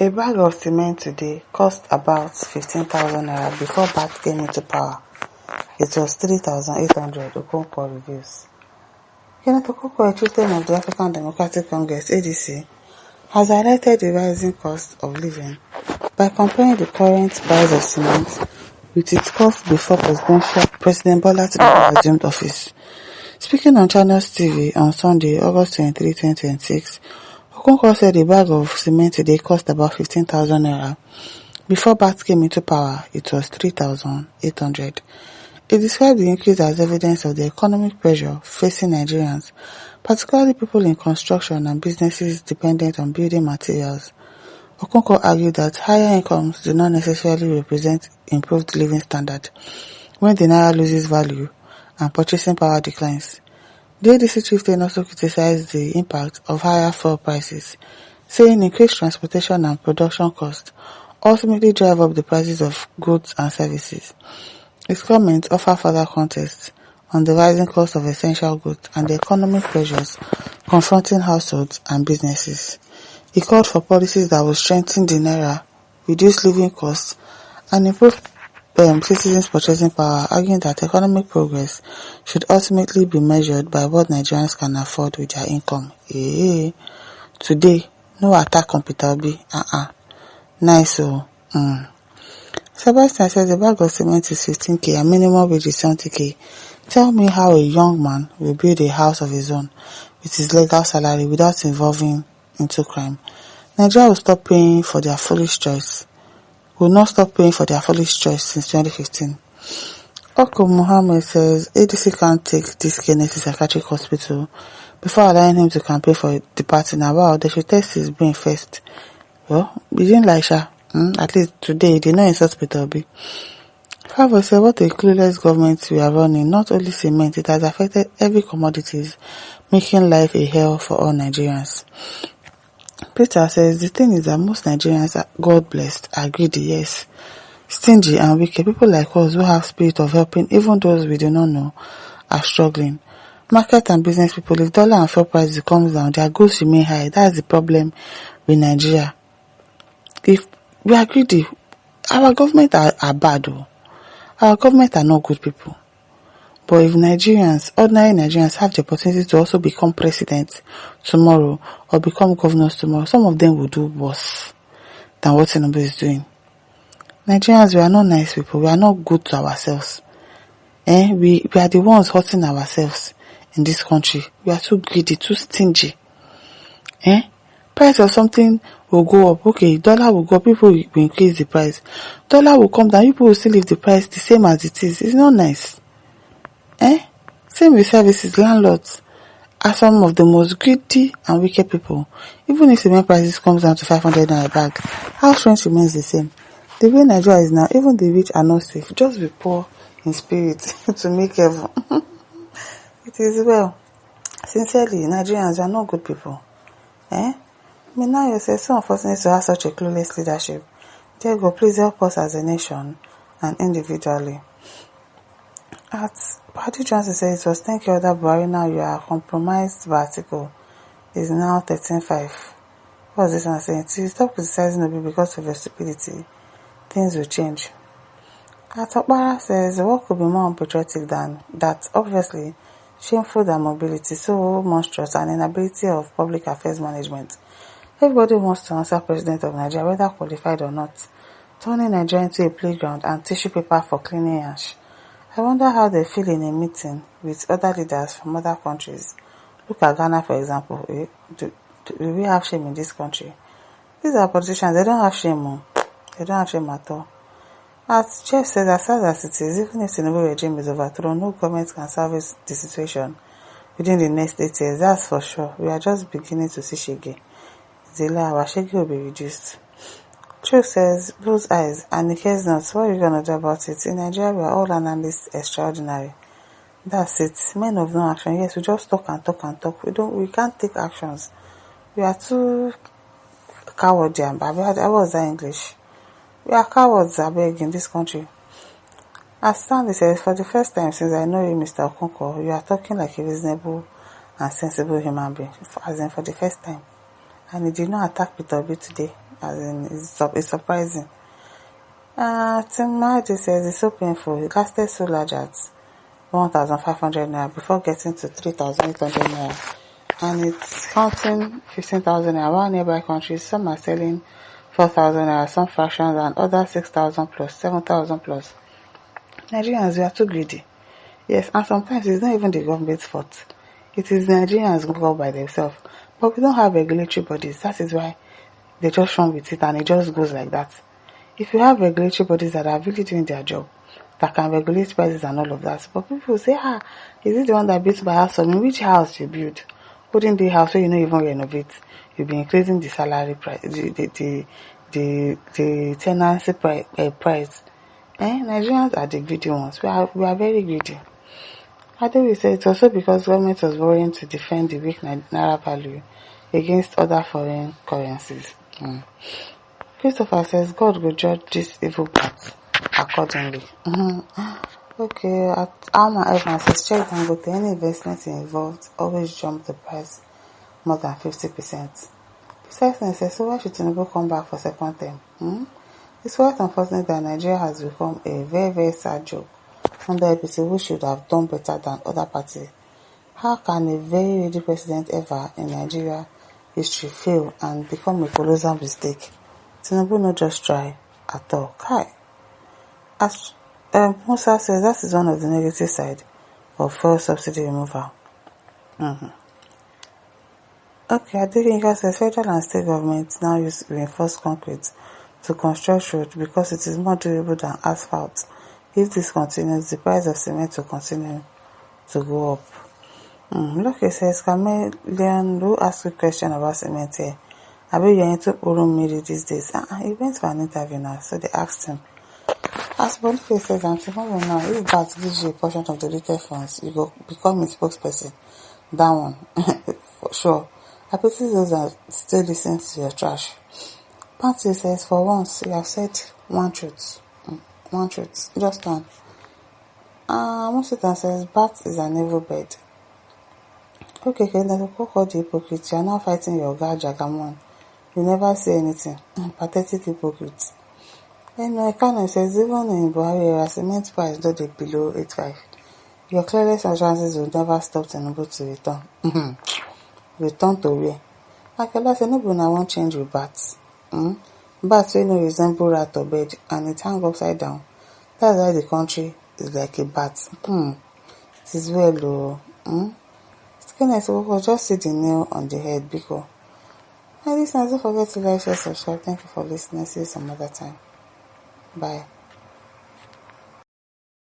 A bag of cement today cost about 15,000 naira before Bat came into power. It was 3,800, Okonkwo reveals. Kenneth, a chieftain of the African Democratic Congress, ADC, has highlighted the rising cost of living by comparing the current price of cement with its cost before President Bola Tinubu assumed office. Speaking on Channels TV on Sunday, August 23, 2026, Okonkwo said a bag of cement today cost about 15,000 naira. Before Bat came into power, it was 3,800. He described the increase as evidence of the economic pressure facing Nigerians, particularly people in construction and businesses dependent on building materials. Okonkwo argued that higher incomes do not necessarily represent improved living standard when the naira loses value and purchasing power declines. The ADC chieftain also criticized the impact of higher fuel prices, saying increased transportation and production costs ultimately drive up the prices of goods and services. His comments offer further context on the rising cost of essential goods and the economic pressures confronting households and businesses. He called for policies that will strengthen the naira, reduce living costs, and improve citizens' purchasing power, arguing that economic progress should ultimately be measured by what Nigerians can afford with their income. Today, no attack on Peter Obi. Nice. Sebastian says the bag of cement is 15K and minimum wage is 70K. Tell me how a young man will build a house of his own with his legal salary without involving into crime. Nigeria will stop paying for their foolish choice. Will not stop paying for their foolish choice since 2015. Oko Muhammad says ADC can't take this Kenneth to psychiatric hospital before allowing him to campaign for the party. Now, wow, they should test his brain first. Well, we didn't like Sha. At least today, they know in hospital. However, said what a clueless government we are running. Not only cement, it has affected every commodities, making life a hell for all Nigerians. Peter says the thing is that most Nigerians are God blessed, are greedy, yes, stingy and wicked. People like us who have spirit of helping, even those we do not know, are struggling. Market and business people, if dollar and fuel prices comes down, their goods remain high. That's the problem with Nigeria. If we are greedy, our government are bad. Our government are not good people. But if Nigerians, ordinary Nigerians, have the opportunity to also become president tomorrow or become governors tomorrow, some of them will do worse than what Tinubu is doing. Nigerians, we are not nice people. We are not good to ourselves. We are the ones hurting ourselves in this country. We are too greedy, too stingy. Price of something will go up. Okay, dollar will go up. People will increase the price. Dollar will come down. People will still leave the price the same as it is. It's not nice. Same with services. Landlords are some of the most greedy and wicked people. Even if cement prices comes down to 500 naira a bag, house rent remains the same. The way Nigeria is now, even the rich are not safe. Just be poor in spirit to make heaven. It is well. Sincerely, Nigerians are not good people. Now you say so unfortunate to have such a clueless leadership. Dear God, please help us as a nation and individually. At Party Johnson says it was 10K other Buhari, now you are compromised by article. Is now 13.5. What's this one saying? To stop criticizing Obi because of your stupidity, things will change. At Okpara says what could be more unpatriotic than that? Obviously, shameful than mobility, so monstrous, and inability of public affairs management. Everybody wants to answer President of Nigeria, whether qualified or not, turning Nigeria into a playground and tissue paper for cleaning ash. I wonder how they feel in a meeting with other leaders from other countries. Look at Ghana, for example. Do we have shame in this country? These are politicians. They don't have shame. They don't have shame at all. As Jeff said, as sad as it is, even if the Tinubu regime is overthrown, no government can salvage the situation within the next 8 years. That's for sure. We are just beginning to see shege. Our shege will be reduced. Truth says, blue eyes, and the case notes, what are you going to do about it? In Nigeria, we are all analysts extraordinary. That's it. Men of no action. Yes, we just talk and talk and talk. We can't take actions. We are too cowardly. I was that English. We are cowards, I beg, in this country. As Stanley says, for the first time since I know you, Mr. Okonkwo, you are talking like a reasonable and sensible human being. As in, for the first time. And he did not attack Peter Obi today. As in, it's surprising. Timadi says it's so painful. It lasted so large at 1,500 naira before getting to 3,800 naira. And it's counting 15,000 naira. While nearby countries, some are selling 4,000 naira, some fractions, and others 6,000 plus, 7,000 plus. Nigerians, we are too greedy. Yes, and sometimes it's not even the government's fault. It is Nigerians who go by themselves. But we don't have regulatory bodies. That is why they just run with it and it just goes like that. If you have regulatory bodies that are really doing their job, that can regulate prices and all of that, but people say, is it the one that built my house? I mean, which house you build? Putting the house where you don't even renovate, you'll be increasing the salary price, the tenancy price. Nigerians are the greedy ones. We are very greedy. I think we say it's also because government was worrying to defend the weak naira value against other foreign currencies. Christopher says God will judge this evil path accordingly. Okay, Alma Evans says check Dangote. Any investment involved always jump the price more than 50%. Precisely says, so why should Tinubu come back for second term? It's quite unfortunate that Nigeria has become a very, very sad joke under APC, who should have done better than other parties. How can a very ready president ever in Nigeria history fail and become a colossal mistake? Tinubu not just try at all. As Musa says, that is one of the negative side of fuel subsidy removal. Okay, Adekinka says federal and state governments now use reinforced concrete to construct roads because it is more durable than asphalt. If this continues, the price of cement will continue to go up. Lucky says, Chameleon, who asked a question about cement here? I bet you're into Urumiri these days. He went for an interview now, so they asked him. As Boniface says, I'm tomorrow now, if that gives you a portion of the retail funds, you go become a spokesperson. That one, for sure. I pity those that still listen to your trash. Patsy says, for once, you have said one truth. One truth. Just one. Musitan says, bat is an evil bird. Okay, Kenneth, call the hypocrite. You are now fighting your guy, Jagamon. You never say anything. Pathetic hypocrite. Anyway, Kenneth says, even in Buhari, cement price though they below 85. Your clearest assurances will never stop Tinubu to return. Return to where? Akela said, Tinubu now won't change with bats. Bats wey no resemble rat or bird and it hang upside down. That's why the country is like a bat. It is well Kenneth will just see the nail on the head because. And listeners, don't forget to like, share, subscribe. Thank you for listening. See you some other time. Bye.